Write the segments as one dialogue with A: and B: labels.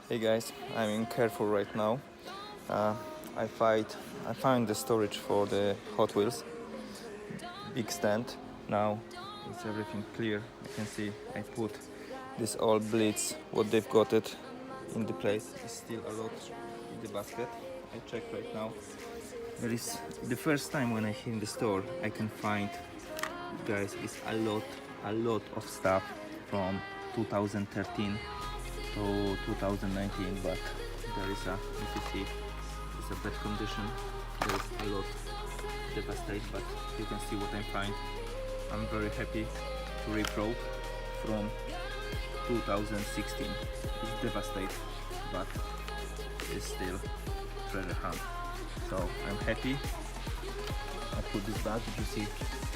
A: Hey guys, I'm in Carrefour right now. Uh, I found the storage for the Hot Wheels, big stand. Now it's everything clear. You can see I put this all blades, what they've got it in the place. Is still a lot in the basket. I checked right now. There is the first time when I in the store I can find, guys, is a lot of stuff from 2013 to 2019, but there is a, if you see, it's a bad condition. There is a lot devastated, but you can see what I find. I'm very happy to repro from 2016. It's devastated, but it's still treasure hunt. So I'm happy. I put this back. You see,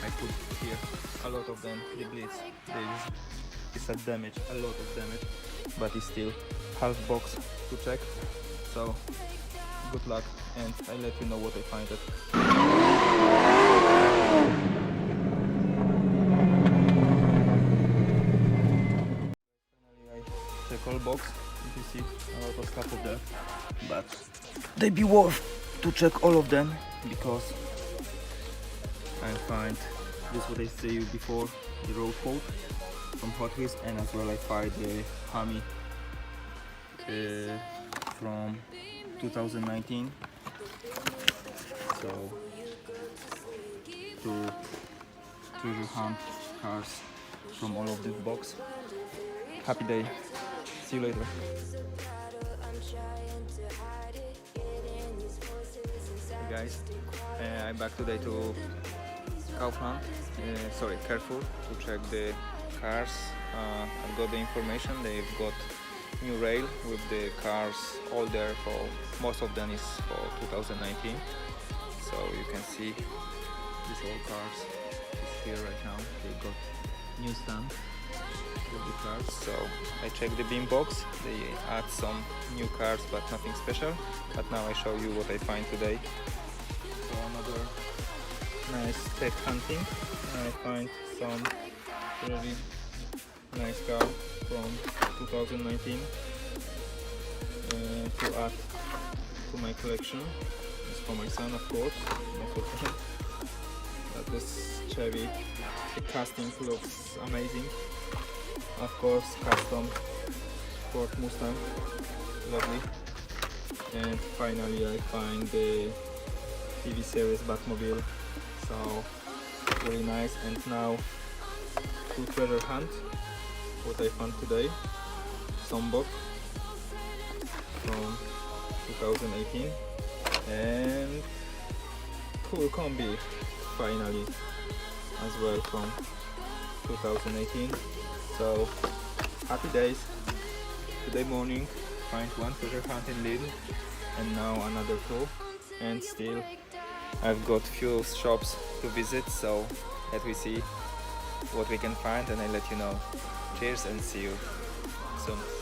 A: I put here a lot of them. The blades, it's a damage, a lot of damage, but it's still half box to check. So good luck, and I'll let you know what I find it. Finally, I check all box. If you see a lot of stuff of there, but they be worth to check all of them because I find this what I say you before, the road coat from Hot Wheels, and as well I find the Hammy from 2019. So two treasure hunt cars from all of this box. Happy day. See you later. Hey guys, I'm back today to Carrefour to check the cars. I've got the information. They've got new rail with the cars older, for most of them is for 2019. So you can see these old cars is here right now. They got new stand with the cars. So I checked the beam box. They add some new cars, but nothing special. But now I show you what I find today. So another nice tech hunting. I find some really nice car from 2019 to add to my collection. It's for my son, of course, not for him. But this Chevy, the casting looks amazing. Of course, custom Ford Mustang, lovely. And finally I find the TV series Batmobile, so really nice. And now to treasure hunt what I found today, Sombok from 2018, and cool combi finally as well from 2018. So happy days. Today morning find one treasure hunt in Lidl, and now another two, and still I've got few shops to visit, so let me see what we can find and I'll let you know. Cheers and see you soon.